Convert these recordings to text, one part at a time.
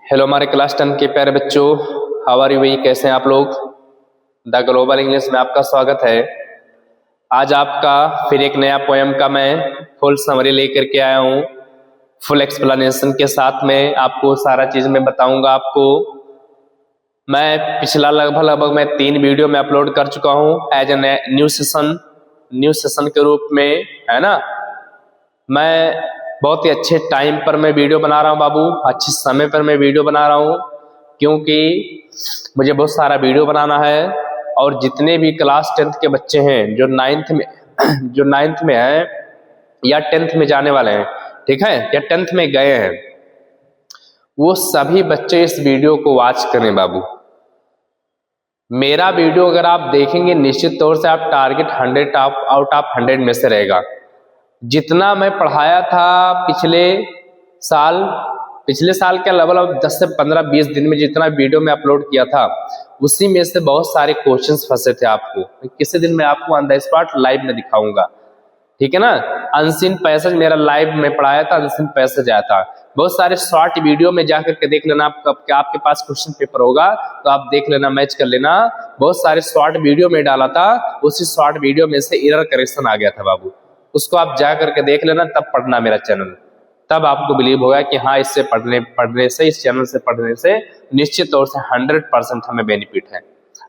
Hello हमारे class 10 के प्यारे बच्चों, हाउ आर यू भाई, कैसे हैं आप लोग। द ग्लोबल इंग्लिश में आपका स्वागत है। आज आपका फिर एक नया पोएम का मैं फुल समरी लेकर के आया हूँ, फुल एक्सप्लेनेशन के साथ में आपको सारा चीज मैं बताऊंगा। आपको मैं पिछला लगभग मैं 3 वीडियो में अपलोड कर चुका हूँ एज ए न्यू सेशन के रूप में, है ना। मैं बहुत ही अच्छे टाइम पर मैं वीडियो बना रहा हूँ बाबू, अच्छे समय पर मैं वीडियो बना रहा हूँ, क्योंकि मुझे बहुत सारा वीडियो बनाना है। और जितने भी क्लास 10th के बच्चे हैं जो 9th में हैं या 10th में जाने वाले हैं, ठीक है, या 10th में गए हैं, वो सभी बच्चे इस वीडियो को वॉच करें बाबू। मेरा वीडियो अगर आप देखेंगे निश्चित तौर से आप टारगेट 100 आउट ऑफ 100 में से रहेगा। जितना मैं पढ़ाया था पिछले साल क्या लगभग 10 से 15-20 दिन में जितना वीडियो में अपलोड किया था, उसी में से बहुत सारे क्वेश्चंस फंसे थे। आपको किसी दिन मैं आपको ऑन द स्पॉट लाइव में दिखाऊंगा, ठीक है ना। अनसीन पैसेज मेरा लाइव में पढ़ाया था, अनसीन पैसेज आया था। बहुत सारे शॉर्ट वीडियो में जाकर के देख लेना, आपके पास क्वेश्चन पेपर होगा तो आप देख लेना, मैच कर लेना। बहुत सारे शॉर्ट वीडियो में डाला था, उसी शॉर्ट वीडियो में से एरर करेक्शन आ गया था बाबू, उसको आप जा करके देख लेना, तब पढ़ना मेरा चैनल, तब आपको बिलीव होगा कि हाँ इससे पढ़ने से, इस चैनल से पढ़ने से निश्चित तौर से 100% हमें बेनिफिट है।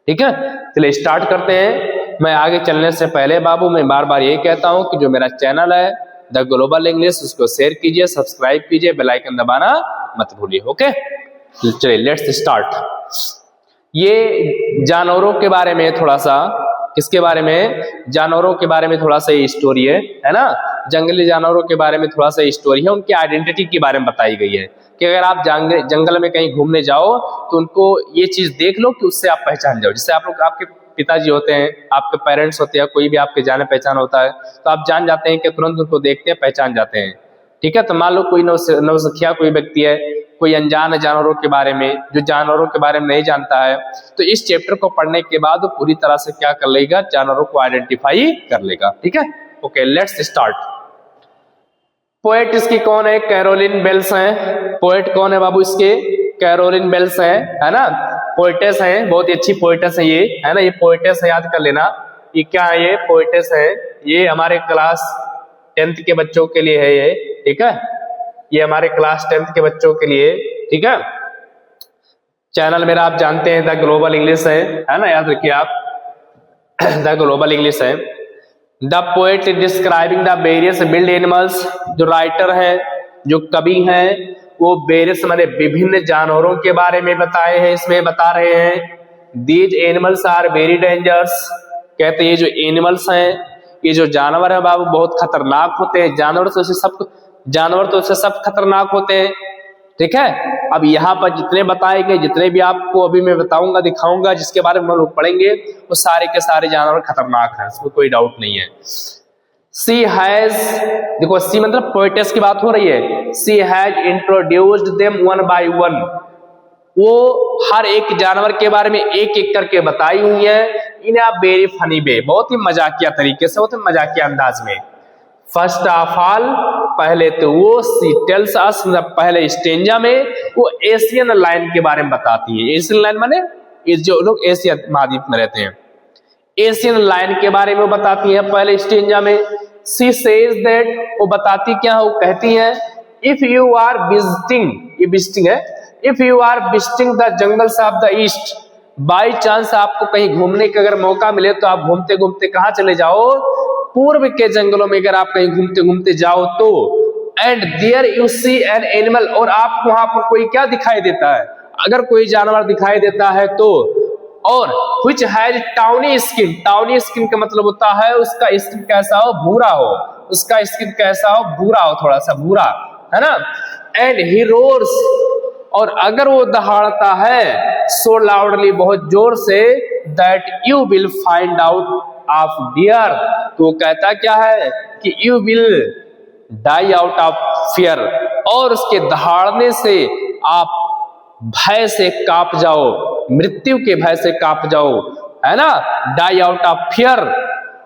ठीक है, चलिए स्टार्ट करते हैं। मैं आगे चलने से पहले बाबू मैं बार बार यही कहता हूं कि जो मेरा चैनल है द ग्लोबल इंग्लिश, उसको शेयर कीजिए, सब्सक्राइब कीजिए, बेल आइकन दबाना मत भूलिए। ओके, चलिए लेट्स स्टार्ट। ये जानवरों के बारे में थोड़ा सा, किसके बारे में, जानवरों के बारे में थोड़ा सा स्टोरी है ना। जंगली जानवरों के बारे में थोड़ा सा स्टोरी है, उनकी आइडेंटिटी के बारे में बताई गई है कि अगर आप जंगल में कहीं घूमने जाओ तो उनको ये चीज देख लो कि उससे आप पहचान जाओ। जैसे आप लोग, आपके पिताजी होते हैं, आपके पेरेंट्स होते हैं, कोई भी आपके जाने पहचान होता है तो आप जान जाते हैं कि तुरंत उनको देखते हैं, पहचान जाते हैं। ठीक है, तो मान लो कोई नौसिखिया कोई व्यक्ति है, कोई अनजान है जानवरों के बारे में, जो जानवरों के बारे में नहीं जानता है, तो इस चैप्टर को पढ़ने के बाद वो पूरी तरह से क्या कर लेगा, जानवरों को आइडेंटिफाई कर लेगा। ठीक है, ओके लेट्स स्टार्ट। पोएट इसकी कौन है, कैरोलिन बेल्स हैं। पोएट कौन है बाबू इसके, कैरोलिन बेल्स हैं, है ना। पोएटेस हैं, बहुत ही अच्छी पोएटेस है ये, है ना। ये पोएटेस है, याद कर लेना ये क्या है, ये पोएटेस है। ये हमारे क्लास 10th के बच्चों के लिए है ये, ठीक है, ये हमारे क्लास 10th के बच्चों के लिए, ठीक है। चैनल मेरा आप जानते हैं द ग्लोबल इंग्लिश है ना, याद रखिए आप द ग्लोबल इंग्लिश है। The poet describing the various wild animals, जो राइटर है, जो कवि हैं, वो वेरियस माने विभिन्न जानवरों के बारे में बताए हैं, इसमें बता रहे हैं। These animals are very dangerous, कहते हैं ये जो एनिमल्स हैं, ये जो जानवर है बाबू बहुत खतरनाक होते हैं। जानवर तो उससे सब खतरनाक होते हैं, ठीक है। अब यहाँ पर जितने बताए गए, जितने भी आपको अभी मैं बताऊंगा, दिखाऊंगा, जिसके बारे में हम लोग पढ़ेंगे, वो सारे के सारे जानवर खतरनाक हैं, इसमें कोई डाउट नहीं है। सी हैज, देखो सी मतलब पोएटेस की बात हो रही है। She has introduced them one by one, वो हर एक जानवर के बारे में एक एक करके बताई हुई है। इन अ वेरी फनी वे, बहुत ही मजाकिया तरीके से, बहुत ही मजाकिया अंदाज में। फर्स्ट ऑफ ऑल, पहले तो वो सी टेल्स अस, पहले स्टेंजा में वो एशियन लायन के बारे में बताती है। एशियन लायन माने जो लोग एशिया महाद्वीप में रहते हैं, एशियन लायन के बारे में बताती है पहले स्टेंजा में। सी सेज दैट, वो बताती क्या, वो कहती है, इफ यू आर विजिटिंग, ये विजिटिंग है, if you are visiting the jungles of the east, by chance आपको कहीं घूमने का अगर मौका मिले तो आप घूमते घूमते कहाँ चले जाओ, पूर्व के जंगलों में अगर आप कहीं घूमते घूमते जाओ तो, and there you see an animal, और आपको वहां पर कोई क्या दिखाई देता है, अगर कोई जानवर दिखाई देता है तो, और which has tawny skin, tawny skin का मतलब होता है उसका स्किन कैसा हो, भूरा हो, उसका स्किन कैसा हो, भूरा हो, थोड़ा सा भूरा, है ना। एंड he roars, और अगर वो दहाड़ता है, so loudly, बहुत जोर से, that you will find out of fear, तो वो कहता क्या है कि you will die out of fear, और उसके दहाड़ने से आप भय से कांप जाओ, मृत्यु के भय से कांप जाओ, है ना। Die out of fear,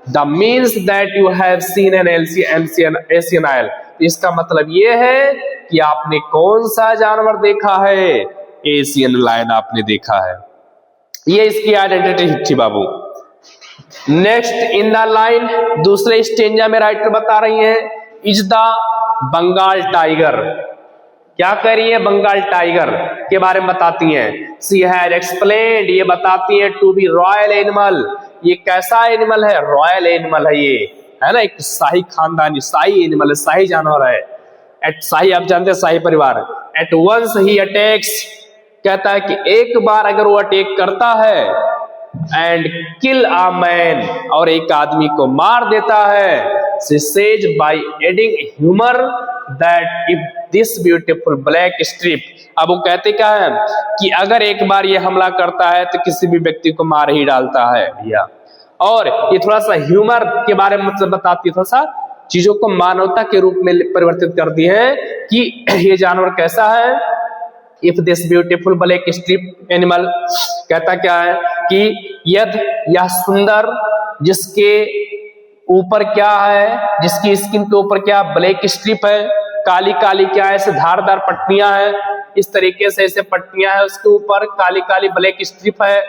the means that you have seen an Asian isle, इसका मतलब ये है कि आपने कौन सा जानवर देखा है? एशियन लायन आपने देखा है। ये इसकी आइडेंटिटी थी बाबू। नेक्स्ट इन द लाइन, दूसरे स्टेंजा में राइटर बता रही है इज द बंगाल टाइगर। क्या कह रही है? बंगाल टाइगर के बारे में बताती हैं। सी हैज एक्सप्लेन्ड, ये बताती है टू बी रॉयल एनिमल। ये कैसा एनिमल है? रॉयल एनिमल है ये, है ना, एक शाही खानदानी शाही एनिमल है, शाही जानवर है। एट शाही आप जानते हैं, शाही परिवार। एट वंस ही अटैक्स, कहता है कि एक बार अगर वो अटैक करता है, एंड किल अ मैन, और एक आदमी को मार देता है। She says by adding humor that if this beautiful black strip, अब वो कहते क्या है कि अगर एक बार ये हमला करता है तो किसी भी व्यक्ति को मार ही डालता है भैया। और ये थोड़ा सा ह्यूमर के बारे में मतलब बताती है, थोड़ा सा चीजों को मानवता के रूप में परिवर्तित करती है कि ये जानवर कैसा है। If this beautiful black strip animal, कहता क्या है कि यदि यह सुंदर, जिसके ऊपर क्या है, जिसकी स्किन के ऊपर क्या ब्लैक स्ट्रिप है, काली काली क्या है, ऐसे धारदार पट्टियां हैं, इस तरीके से ऐसे पट्टियां हैं उसके ऊपर, काली काली ब्लैक स्ट्रिप है।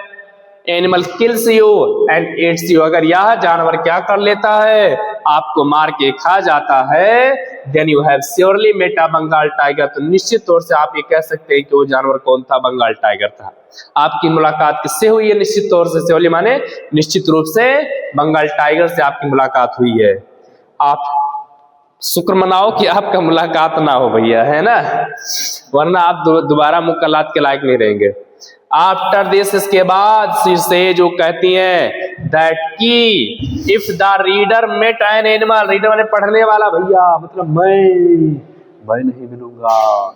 Animal kills you and Yeats you, अगर यह जानवर क्या कर लेता है, आपको मार के खा जाता है, then you have surely met a Bengal tiger, तो निश्चित तौर से आप ये कह सकते हैं कि वो जानवर कौन था? बंगाल टाइगर था। आपकी मुलाकात किससे हुई है? निश्चित तौर से, श्योरली माने निश्चित रूप से बंगाल टाइगर से आपकी मुलाकात हुई है। आप शुक्र मनाओ कि आपका मुलाकात ना हो भैया, है ना, वरना आप दोबारा मुलाकात के लायक नहीं रहेंगे। आफ्टर दिस, इसके बाद से जो कहती हैं दैट की if the reader met an animal, reader माने पढ़ने वाला भैया, मतलब मैं नहीं मिलूंगा।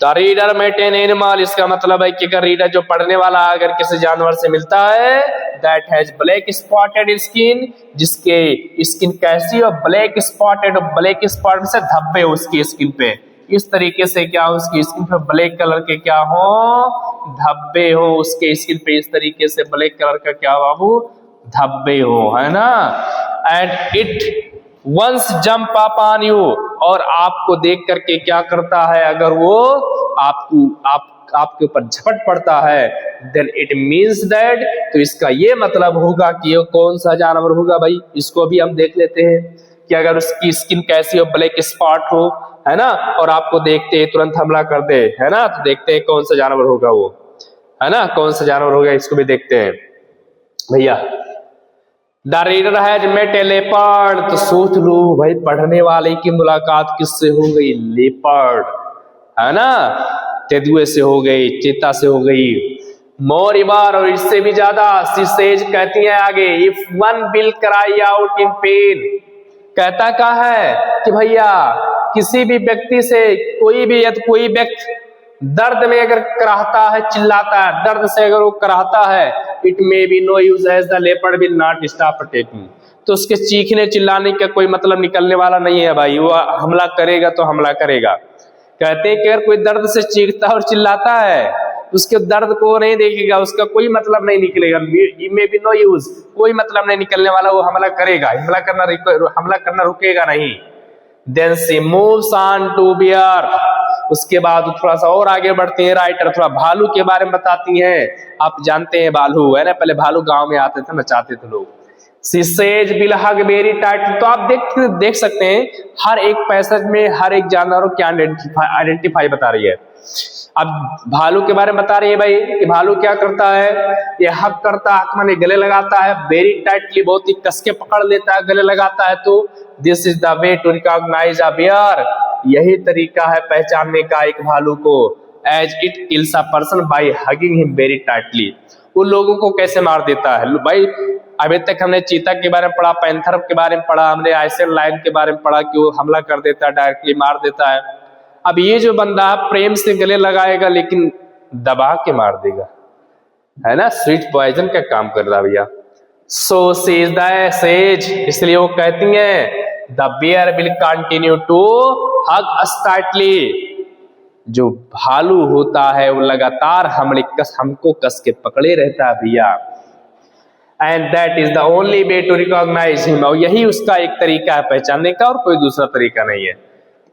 The reader met an animal, इसका मतलब है कि अगर रीडर जो पढ़ने वाला अगर किसी जानवर से मिलता है, that has black spotted skin, जिसके स्किन कैसी हो? ब्लैक स्पॉटेड, ब्लैक स्पॉट से धब्बे उसकी स्किन पे, इस तरीके से क्या हो, उसकी स्किन पे ब्लैक कलर के क्या हो? धब्बे हो उसके स्किन पे, इस तरीके से ब्लैक कलर का क्या बाबू? धब्बे हो, है ना। And it once jump up on you, और आपको देख करके क्या करता है? अगर वो आपके ऊपर झपट पड़ता है, देन इट मीन्स दैट, तो इसका ये मतलब होगा कि ये कौन सा जानवर होगा भाई? इसको भी हम देख लेते हैं कि अगर उसकी स्किन कैसी हो, ब्लैक स्पॉट हो, है ना, और आपको देखते हैं तुरंत हमला कर दे, है ना, तो देखते हैं कौन सा जानवर होगा वो, है ना, कौन सा जानवर होगा, इसको भी देखते हैं भैया। The reader has met a leopard, तो सोच लो भाई पढ़ने वाले की मुलाकात किससे हो गई? लेपर्ड, है ना, तेंदुए से हो गई, चीता से हो गई। मोर इबार, और इससे भी ज्यादा। सी सेज, कहती है आगे, if one will cry out in pen, कहता क्या है कि भैया किसी भी व्यक्ति से कोई भी, यदि कोई व्यक्ति दर्द में अगर कराहता है, चिल्लाता है, दर्द से अगर वो कराहता है, it may be no use as the leopard will not stop attacking, तो उसके चीखने चिल्लाने का कोई मतलब निकलने वाला नहीं है भाई, वो हमला करेगा तो हमला करेगा। कहते हैं कि अगर कोई दर्द से चीखता और चिल्लाता है, उसके दर्द को नहीं देखेगा, उसका कोई मतलब नहीं निकलेगा, मे बी नो यूज, कोई मतलब नहीं निकलने वाला, वो हमला करेगा, हमला करना रुकेगा नहीं। Then she moves on to bear, उसके बाद थोड़ा सा और आगे बढ़ते हैं राइटर, थोड़ा भालू के बारे में बताती हैं। आप जानते हैं भालू, है ना, पहले भालू गांव में आते थे, नचाते थे लोग। She says will hug very tight, तो आप देख सकते हैं हर एक पैसेज में हर एक जानवरों की आइडेंटिफाई बता रही है। अब भालू के बारे में बता रही है भाई कि भालू क्या करता है, ये हग करता है, माने गले लगाता है, वेरी टाइटली, बहुत ही कस के पकड़ लेता है, गले लगाता है। तो this is the way to recognise a bear, यही तरीका है पहचानने का एक भालू को। As it kills a person by hugging him very tightly, वो लोगों को कैसे मार देता है भाई। अभी तक हमने चीता के बारे में पढ़ा, पैंथर के बारे में पढ़ा, हमने आइसलैंड लायन के बारे में पढ़ा कि वो हमला कर देता है, डायरेक्टली मार देता है। अब ये जो बंदा प्रेम से गले लगाएगा लेकिन दबा के मार देगा, है ना, स्वीट पॉइजन का काम कर रहा भैया। सो सेज द सेज, इसलिए वो कहती है the bear will continue to hug us tightly, जो भालू होता है वो लगातार हमको कस के पकड़े रहता है भैया। And that is the only way to recognise him, और यही उसका एक तरीका है पहचानने का, और कोई दूसरा तरीका नहीं है।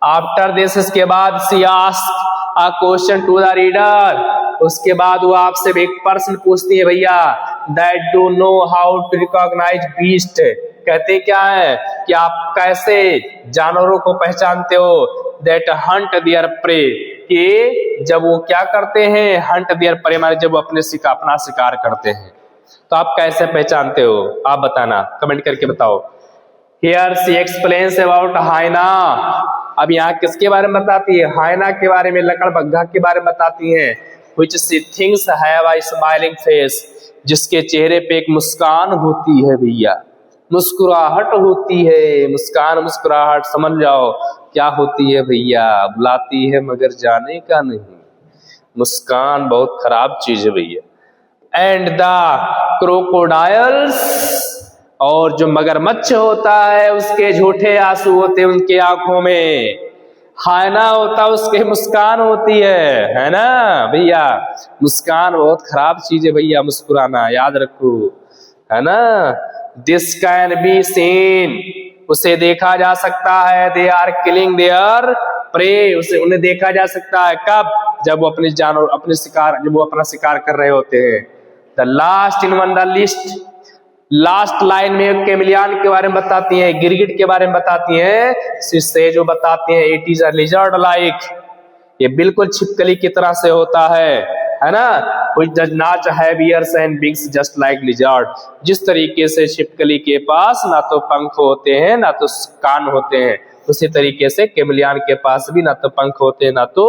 आफ्टर दिस, इसके बाद she asked a question to the reader, उसके बाद वो आपसे एक प्रश्न पूछती है भैया, that do know how to recognise beast, कहते क्या है कि आप कैसे जानवरों को पहचानते हो, दैट हंट देयर प्रे, कि जब वो क्या करते हैं, हंट देयर प्रे माने जब वो अपना शिकार करते हैं, तो आप कैसे पहचानते हो, आप बताना, कमेंट करके बताओ। हियर शी एक्सप्लेन्स अबाउट हाइना, अब यहाँ किसके बारे में बताती है, हाइना के बारे में, लकड़बग्घा के बारे में बताती है, which she thinks have a smiling face, जिसके चेहरे पे एक मुस्कान होती है भैया, मुस्कुराहट होती है, मुस्कान मुस्कुराहट समझ जाओ क्या होती है भैया, बुलाती है मगर जाने का नहीं, मुस्कान बहुत खराब चीज है भैया। एंड द क्रोकोडाइल्स, और जो मगरमच्छ होता है उसके झूठे आंसू होते हैं उनके आंखों में, हायना होता उसके मुस्कान होती है ना भैया, मुस्कान बहुत खराब चीज है भैया, मुस्कुराना याद रखो, है ना। दिस कैन बी सीन, उसे देखा जा सकता है, they are killing their prey, उसे उन्हें देखा जा सकता है कब, जब वो अपना शिकार कर रहे होते हैं। The last in one the list, last line में कैमलियन के बारे में बताती हैं, गिरगिट के बारे में बताती हैं, से जो बताती हैं it is a lizard like, ये बिल्कुल छिपकली की तरह से होता है ना, which does not have years and wings just like lizard, जिस तरीके से छिपकली के पास ना तो पंख होते हैं ना तो कान होते हैं, उसी तरीके से कैमलियन के पास भी ना तो पंख होते हैं ना तो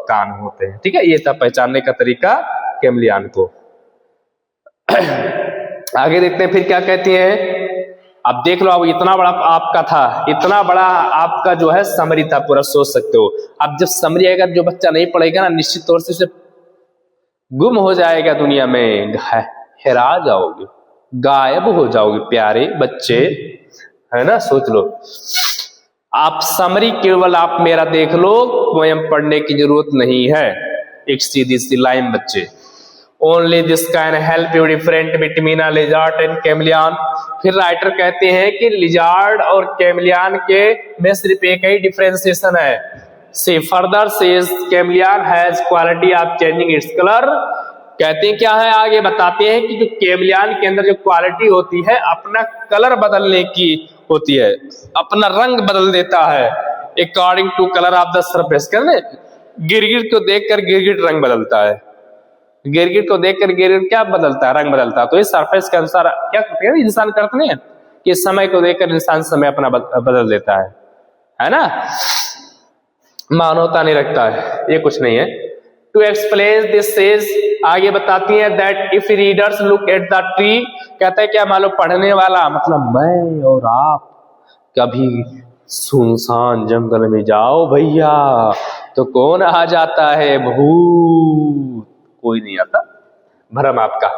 कान होते हैं। ठीक है, ये था पहचानने का तरीका कैमलियन को। आगे देखते हैं फिर क्या कहती हैं, अब देख लो, अब इतना बड़ा आपका था, इतना बड़ा आपका जो है समरी था, पूरा सोच सकते हो। अब जब समरी आएगा, जो बच्चा नहीं पढ़ेगा ना, निश्चित तौर से गुम हो जाएगा दुनिया में, हेरा जाओगे, गायब हो जाओगे प्यारे बच्चे, है ना। सोच लो, आप समरी केवल आप मेरा देख लो, पोयम पढ़ने की जरूरत नहीं है, एक सीधी सी लाइन बच्चे। Only this can help you different between a lizard and chameleon, फिर राइटर कहते हैं कि लिजार्ड और कैमलियन के में सिर्फ एक ही डिफरेंशिएशन है। See further says chameleon has quality of changing its color, कहते हैं क्या है, आगे बताते हैं कि जो कैमलियन के अंदर जो क्वालिटी होती है अपना कलर बदलने की होती है, अपना रंग बदल देता है according to colour of the surface. गिरगिट को देखकर गिरगिट रंग बदलता है, गिरगिट को देखकर गिरगिट क्या बदलता है, रंग बदलता है। तो इस सरफेस के अनुसार क्या करते हैं इंसान, करते नहीं है कि समय को देखकर इंसान समय अपना बदल देता है ना, मानवता नहीं रखता है, ये कुछ नहीं है। टू एक्सप्लेन दिस सेज, आगे बताती है that if readers look at the tree, कहता है क्या मालूम, पढ़ने वाला मतलब मैं और आप कभी सुनसान जंगल में जाओ भैया तो कौन आ जाता है, भूत, कोई नहीं आता, भ्रम आपका।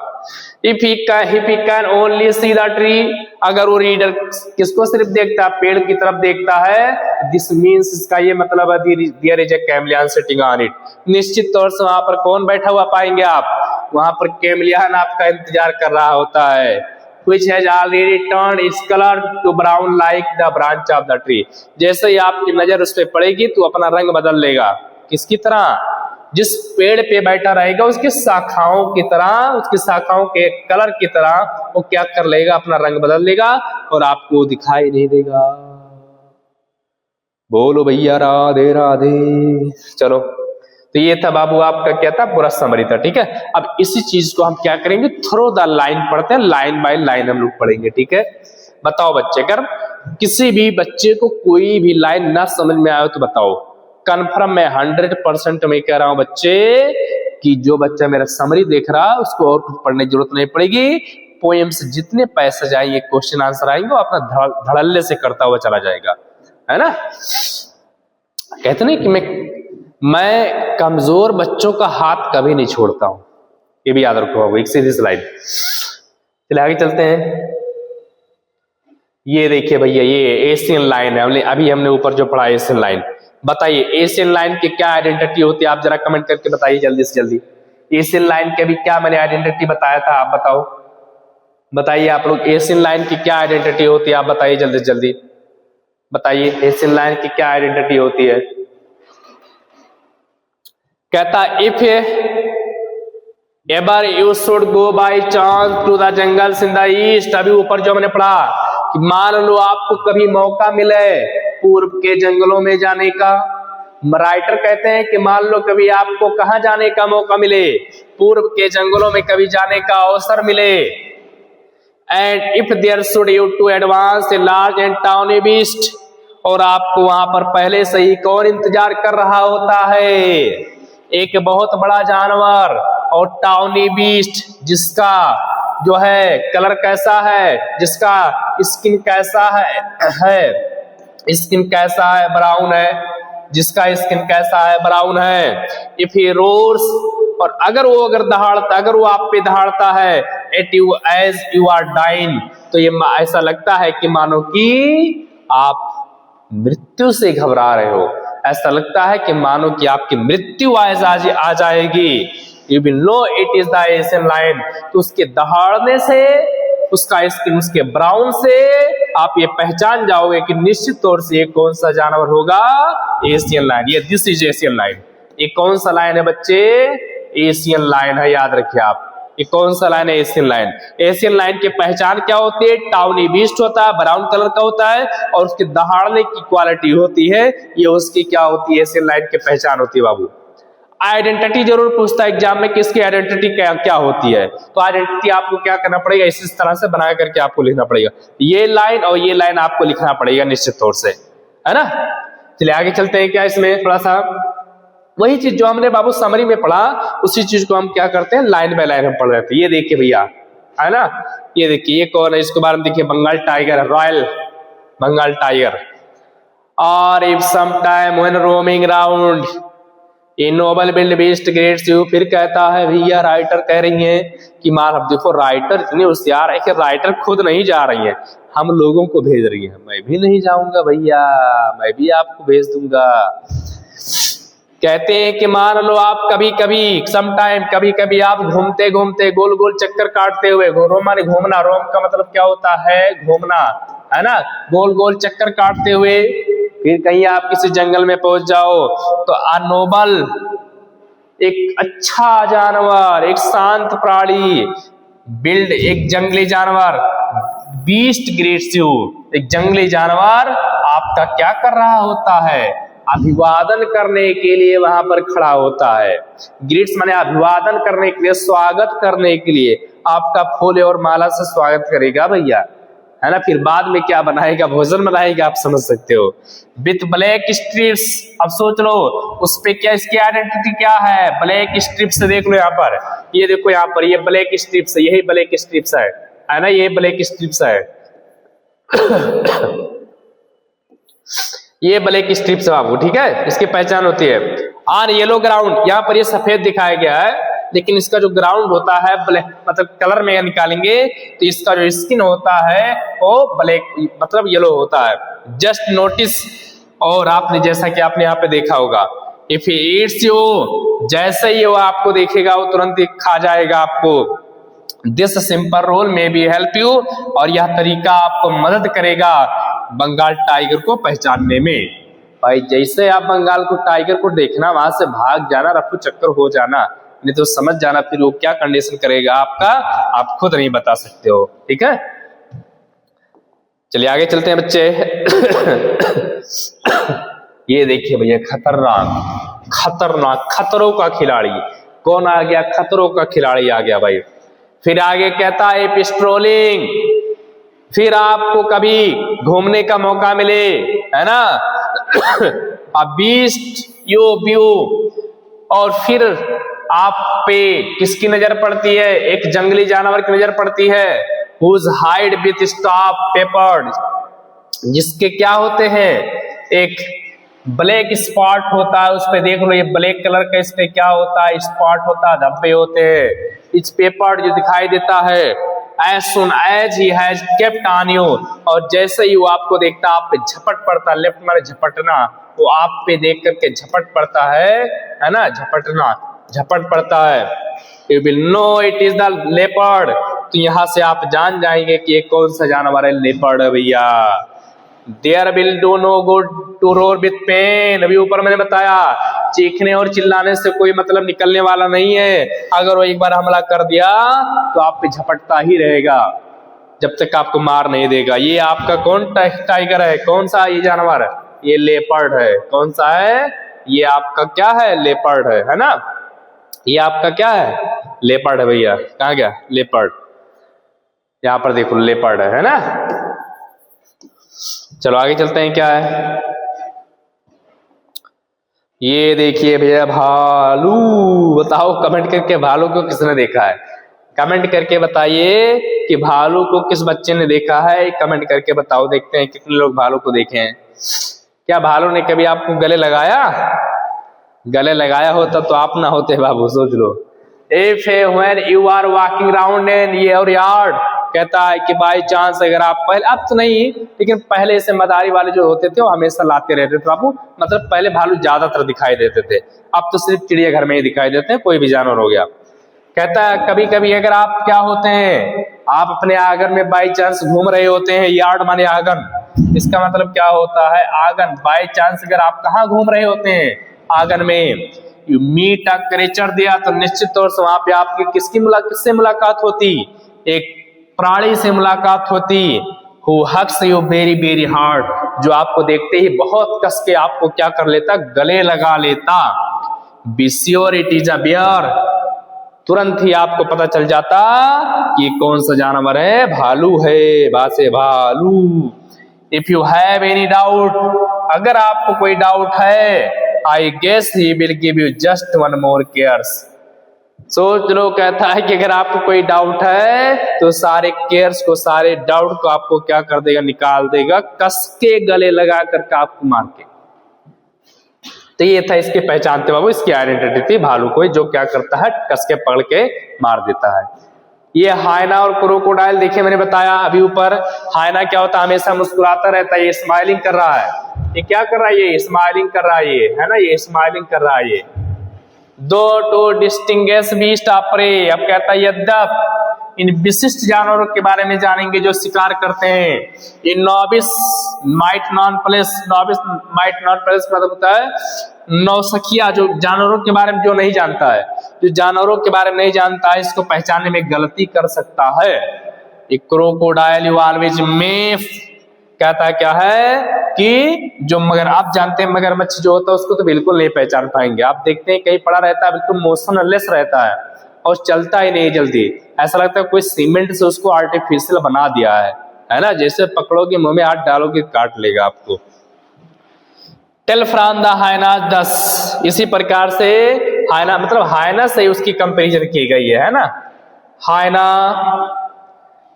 If he can only see the tree, अगर वो रीडर किसको सिर्फ देखता है, पेड़ की तरफ देखता है, this means इसका ये मतलब है there is a chameleon sitting on it, निश्चित तौर से वहां पर कौन बैठा हुआ पाएंगे आप, वहां पर कैमलियन आपका इंतजार कर रहा होता है, which has already turned its color to brown like the branch of the tree, जैसे ही आपकी नजर उस पर पड़ेगी तो अपना रंग बदल लेगा, किसकी तरह, जिस पेड़ पे बैठा रहेगा उसकी शाखाओं की तरह, उसकी शाखाओं के कलर की तरह वो क्या कर लेगा, अपना रंग बदल लेगा और आपको दिखाई नहीं देगा। बोलो भैया राधे राधे। चलो, तो ये था बाबू आपका क्या था, पूरा समरी था। ठीक है, अब इसी चीज को हम क्या करेंगे, थ्रो द लाइन पढ़ते हैं, लाइन बाय लाइन हम लोग पढ़ेंगे। ठीक है, बताओ बच्चे, अगर किसी भी बच्चे को कोई भी लाइन ना समझ में आए तो बताओ, कन्फर्म मैं 100% में कह रहा हूं बच्चे कि जो बच्चा मेरा समरी देख रहा है उसको और कुछ पढ़ने की जरूरत नहीं पड़ेगी, पोएम से जितने पैसेज आएंगे, क्वेश्चन आंसर आएंगे, वो अपना धड़ल्ले से करता हुआ चला जाएगा, है ना। कहते नहीं कि मैं कमजोर बच्चों का हाथ कभी नहीं छोड़ता हूं, ये भी याद रखो, एक सीधी लाइन। चलिए आगे चलते हैं। ये देखिए भैया, ये एशियन लाइन है, अभी हमने ऊपर जो पढ़ा एशियन लाइन, बताइए एशियन लाइन की क्या आइडेंटिटी होती है, आप जरा कमेंट करके बताइए जल्दी से जल्दी। एशियन लाइन के भी क्या मैंने आइडेंटिटी बताया था, आप बताओ, बताइए आप लोग, एशियन लाइन की क्या आइडेंटिटी होती है, आप बताइए जल्दी से जल्दी। बताइए एशियन लायन की क्या आइडेंटिटी होती है? कहता if ever you should go by chance to the jungles in the east, अभी ऊपर जो हमने पढ़ा कि मान लो आपको कभी मौका मिले पूर्व के जंगलों में जाने का। राइटर कहते हैं कि मान लो कभी आपको कहां जाने का मौका मिले, पूर्व के जंगलों में कभी जाने का अवसर मिले। And if there should you to advance a large and tawny beast, और आपको वहां पर पहले से ही कौन इंतजार कर रहा होता है? एक बहुत बड़ा जानवर और टाउनी बीस्ट, जिसका जो है कलर कैसा है, जिसका स्किन कैसा है स्किन कैसा है, ब्राउन है, जिसका स्किन कैसा है, ब्राउन है। इफ ही रोर्स, और अगर दहाड़ता, अगर वो आप पे दहाड़ता है, at you as you are dying, तो ये ऐसा लगता है कि मानो कि आप मृत्यु से घबरा रहे हो, ऐसा लगता है कि मानो कि आपकी मृत्यु आ जाएगी। You will know it is the Asian lion, तो उसके दहाड़ने से, उसका स्किन उसके ब्राउन से आप ये पहचान जाओगे कि निश्चित तौर से ये कौन सा जानवर होगा, एशियन लायन। ये दिस इज एशियन लायन। ये कौन सा लायन है बच्चे? एशियन लायन है, याद रखिए आप। ये कौन सा लायन है? Asian lion. एशियन लायन की पहचान क्या होती है? टाउनी बीस्ट होता है, ब्राउन कलर का होता है, और उसके दहाड़ने की क्वालिटी होती है, ये उसकी क्या होती है? एशियन लायन की पहचान होती है बाबू। आइडेंटिटी जरूर पूछता है एग्जाम में कि इसकी आइडेंटिटी क्या होती है, तो आइडेंटिटी आपको क्या करना पड़ेगा? इस तरह से बना करके आपको लिखना पड़ेगा, ये लाइन और ये लाइन आपको लिखना पड़ेगा निश्चित तौर से, है ना। चलिए आगे चलते हैं। क्या इसमें थोड़ा सा वही चीज जो हमने बाबू समरी में पढ़ा, उसी चीज को हम क्या करते हैं, लाइन बाय लाइन हम पढ़ रहे थे। ये देखिए भैया, है ना, ये देखिए, ये कौन है? इसके बारे में देखिए, Bengal tiger, royal Bengal tiger. और if some time when roaming round a noble build beast greets you, फिर कहता है भैया, राइटर कह रही है कि मार, अब देखो राइटर इतनी होशियार है कि राइटर खुद नहीं जा रही है, हम लोगों को भेज रही है। मैं भी नहीं जाऊंगा भैया, मैं भी आपको भेज दूंगा। कहते हैं कि मान लो आप कभी कभी, सम टाइम, कभी कभी आप घूमते घूमते, गोल गोल चक्कर काटते हुए, रोम माने घूमना, रोम का मतलब क्या होता है? घूमना, है ना, गोल गोल चक्कर काटते हुए फिर कहीं आप किसी जंगल में पहुंच जाओ, तो अनोबल, एक अच्छा जानवर, एक शांत प्राणी, बिल्ड, एक जंगली जानवर, बीस्ट ग्रीट्स यू, एक जंगली जानवर आपका क्या कर रहा होता है? अभिवादन करने के लिए वहां पर खड़ा होता है। ग्रीट्स माने अभिवादन करने के लिए, स्वागत करने के लिए, आपका फूल और माला से स्वागत करेगा भैया, है ना। फिर बाद में क्या बनाएगा? भोजन बनाएगा, आप समझ सकते हो। विथ ब्लैक स्ट्रिप्स, अब सोच लो उस पे क्या, इसकी आइडेंटिटी क्या है? ब्लैक स्ट्रिप्स, देख लो यहाँ पर, ये देखो यहाँ पर, ये ब्लैक स्ट्रिप्स, यही ब्लैक स्ट्रिप्स है ना, ये ब्लैक स्ट्रिप्स है। ये ब्लैक स्ट्रिप्स बाबू, ठीक है, इसकी पहचान होती है। ऑन येलो ग्राउंड, यहाँ पर ये सफेद दिखाया गया है, लेकिन इसका जो ग्राउंड होता है ब्लैक, मतलब कलर में निकालेंगे तो इसका जो स्किन होता है वो ब्लैक, मतलब येलो होता है। जस्ट नोटिस, और आपने जैसा कि आपने यहाँ पे देखा होगा, इफ ही ईट्स यू, जैसे ही वो आपको देखेगा वो तुरंत खा जाएगा आपको। This simple rule may be help you, और यह तरीका आपको मदद करेगा बंगाल टाइगर को पहचानने में। भाई जैसे आप बंगाल को टाइगर को देखना, वहां से भाग जाना, रफू चक्कर हो जाना, नहीं तो समझ जाना फिर वो क्या कंडीशन करेगा आपका, आप खुद नहीं बता सकते हो, ठीक है। चलिए आगे चलते हैं बच्चे। ये देखिए भैया, खतरनाक खतरनाक खतरों का खिलाड़ी कौन आ गया? खतरों का खिलाड़ी आ गया भाई। फिर आगे कहता है पेस्ट्रोलिंग, फिर आपको कभी घूमने का मौका मिले, है ना, अ बीस्ट यू व्यू, और फिर आप पे किसकी नजर पड़ती है? एक जंगली जानवर की नजर पड़ती है। Whose hide with stop peppered, जिसके क्या होते हैं? एक ब्लैक स्पॉट होता है उस पे, देख लो ये ब्लैक कलर का, इस पे क्या होता है? स्पॉट होता है, धब्बे होते हैं। इस पेपर जो दिखाई देता है, as soon as he has kept on you, और जैसे ही वो आपको देखता आप पे झपट पड़ता, लेफ्ट माने झपटना, वो आप पे देख करके झपट पड़ता है ना, झपटना, झपट पड़ता है। You will know it is the leopard, तो यहाँ से आप जान जाएंगे कि ये कौन सा जानवर है, लेपर्ड है भैया। There will do no good to roar with pain. अभी ऊपर मैंने बताया चीखने और चिल्लाने से कोई मतलब निकलने वाला नहीं है। अगर वो एक बार हमला कर दिया तो आप पे झपटता ही रहेगा जब तक आपको मार नहीं देगा। ये आपका कौन टाइगर है, कौन सा ये जानवर है? ये लेपर्ड है। कौन सा है? ये आपका क्या है? लेपर्ड है ना। ये आपका क्या है? लेपर्ड है भैया। कहाँ गया लेपर्ड? यहां पर देखो लेपर्ड है ना। चलो आगे चलते हैं, क्या है ये देखिए भैया भालू। बताओ कमेंट करके भालू को किसने देखा है? कमेंट करके बताइए कि भालू को किस बच्चे ने देखा है। कमेंट करके बताओ, देखते हैं कितने लोग भालू को देखे हैं। क्या भालू ने कभी आपको गले लगाया? गले लगाया होता तो आप ना होते बाबू, सोच लो। If when you are walking round in your yard, कहता है कि बाई चांस अगर आप पहले, अब तो नहीं लेकिन पहले से मदारी वाले जो होते थे वो हमेशा लाते रहते थे बाबू। मतलब पहले भालू ज्यादातर दिखाई देते थे, अब तो सिर्फ चिड़ियाघर में ही दिखाई देते हैं, कोई भी जानवर हो गया। कहता है कभी कभी अगर आप क्या होते हैं, आप अपने आंगन में बाई चांस घूम रहे होते हैं। यार्ड माने आंगन, इसका मतलब क्या होता है? आंगन। बाई चांस अगर आप कहाँ घूम रहे होते हैं? आंगन में। यू मीट अ क्रिएचर दिया तो निश्चित तौर से वहां पे आपकी किससे मुलाकात होती? एक प्राणी से मुलाकात होती। Who hugs you very very hard, जो आपको देखते ही बहुत कस के आपको क्या कर लेता? गले लगा लेता। Be sure it is a bear, तुरंत ही आपको पता चल जाता कि कौन सा जानवर है? भालू है। बासे भालू। If you have any doubt, अगर आपको कोई डाउट है, I guess he will give you just one more cares. सोच लो, कहता है कि अगर आपको कोई डाउट है तो सारे केयर्स को, सारे डाउट को आपको क्या कर देगा? निकाल देगा, कस के गले लगा करके आपको मार के। तो ये था इसकी पहचान थे बाबू, इसकी आइडेंटिटी थी भालू को, जो क्या करता है? कस के पकड़ के मार देता है। ये हाइना और क्रोकोडाइल देखिए मैंने बताया अभी ऊपर। हाइना क्या होता है? हमेशा मुस्कुराता रहता है, ये स्माइलिंग कर रहा है। ये क्या कर रहा है? ये स्माइलिंग कर रहा है, ये है ना, ये स्माइलिंग कर रहा है। ये दो to distinguish beast of prey. अब कहता है यद्यप इन विशिष्ट जानवरों के बारे में जानेंगे जो शिकार करते हैं। In novice might non place, novice might non place मतलब होता है नौसखिया, जो जानवरों के बारे में जो नहीं जानता है, जो जानवरों के बारे में नहीं जानता है, इसको पहचानने में गलती कर सकता है। एक क्रोकोडाइल यू ऑलवेज मे, कहता क्या है कि जो मगर आप जानते हैं मगरमच्छ जो होता है उसको तो बिल्कुल नहीं पहचान पाएंगे। आप देखते हैं कहीं पड़ा रहता है, बिल्कुल मोशनलेस रहता है और चलता ही नहीं जल्दी। ऐसा लगता है कोई सीमेंट से उसको आर्टिफिशियल बना दिया है ना। जैसे पकड़ोगे मुंह में हाथ डालोगे काट लेगा आपको। टेल फ्रॉम द हाइना 10, इसी प्रकार से हाइना मतलब हाइना से उसकी कंपेरिजन की गई है ना। हाइना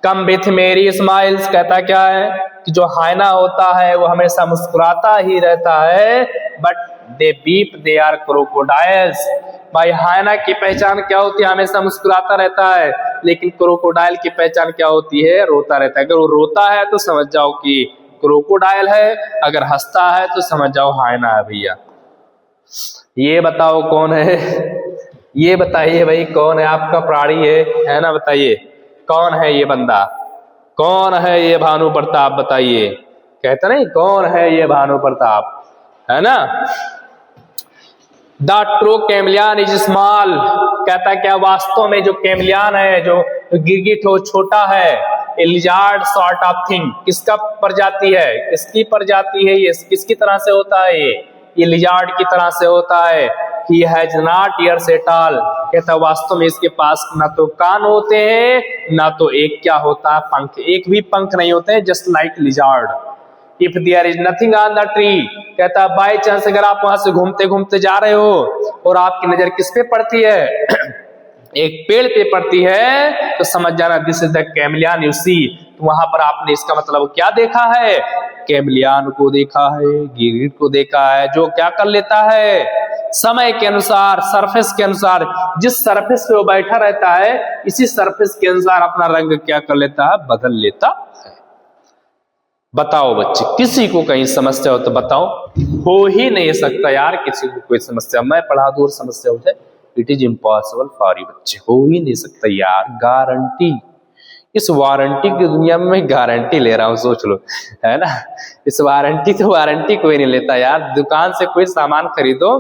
कम विथ मेरी स्माइल्स, कहता क्या है कि जो हाइना होता है वो हमेशा मुस्कुराता ही रहता है। But they beep they are crocodiles. भाई हाइना की पहचान क्या होती है? हमेशा मुस्कुराता रहता है। लेकिन क्रोकोडाइल की पहचान क्या होती है? रोता रहता है। अगर वो रोता है तो समझ जाओ कि क्रोकोडाइल है, अगर हंसता है तो समझ जाओ हाइना है भैया। ये बताओ कौन है? ये बताइए भाई कौन है आपका प्राणी है ना? बताइए कौन है ये बंदा? कौन है ये भानु प्रताप? बताइए। कहता नहीं कौन है ये भानु प्रताप, है ना। The true chameleon is small, कहता क्या वास्तव में जो कैमलियन है, जो गिरगिट हो, छोटा है। ए लिजार्ड सॉर्ट ऑफ थिंग, किसका प्रजाति है? किसकी प्रजाति है ये? किसकी तरह से होता है ये लिजार्ड की तरह से होता है। He has not ears at all, कहता वास्तव में इसके पास ना तो कान होते हैं ना तो एक क्या होता है? पंख। एक भी पंख नहीं होते हैं, just like lizard. If there is nothing on the tree, कहता बाई चांस अगर आप वहां से घूमते घूमते जा रहे हो और आपकी नजर किस पे पड़ती है? एक पेड़ पे पड़ती है, तो समझ जाना this is the chameleon you see. तो वहां पर आपने इसका मतलब क्या देखा है? कैमलियन को देखा है, गिरगिट को देखा है, जो क्या कर लेता है समय के अनुसार, सरफेस के अनुसार, जिस सरफेस पे वो बैठा रहता है इसी सरफेस के अनुसार अपना रंग क्या कर लेता है? बदल लेता है। बताओ बच्चे, किसी को कहीं समस्या हो तो बताओ। हो ही नहीं सकता यार किसी को कोई समस्या, मैं पढ़ा दूं और समस्या हो जाए, it is impossible for you. बच्चे हो ही नहीं सकता यार, गारंटी। इस वारंटी की दुनिया में मैं गारंटी ले रहा हूँ, सोच लो, है ना। इस वारंटी कोई नहीं लेता यार। दुकान से कोई सामान खरीदो,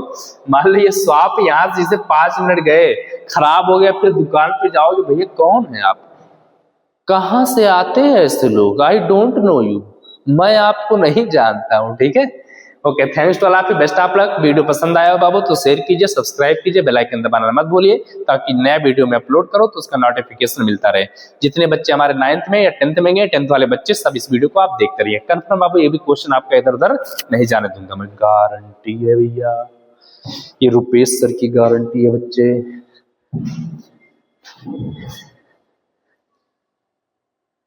मान लो ये स्वाप यहाँ से जैसे 5 मिनट गए खराब हो गया, फिर दुकान पे जाओगे, भैया कौन है आप, कहाँ से आते हैं ऐसे लोग, आई डोंट नो यू, मैं आपको नहीं जानता हूँ, ठीक है। Okay, thanks to all of you, best of luck. Video पसंद आया हो बाबू तो शेयर कीजिए, सब्सक्राइब कीजिए, बेल आइकन दबाना मत भूलिए, ताकि नया वीडियो में अपलोड करो तो उसका नोटिफिकेशन मिलता रहे। जितने बच्चे हमारे 9th में या 10th में गए, 10th वाले बच्चे सब इस वीडियो को आप देखते रहिए। कंफर्म बाबू, ये भी क्वेश्चन आपका इधर उधर नहीं जाने दूंगा मैं, गारंटी है भैया, ये रुपेश सर की गारंटी है बच्चे।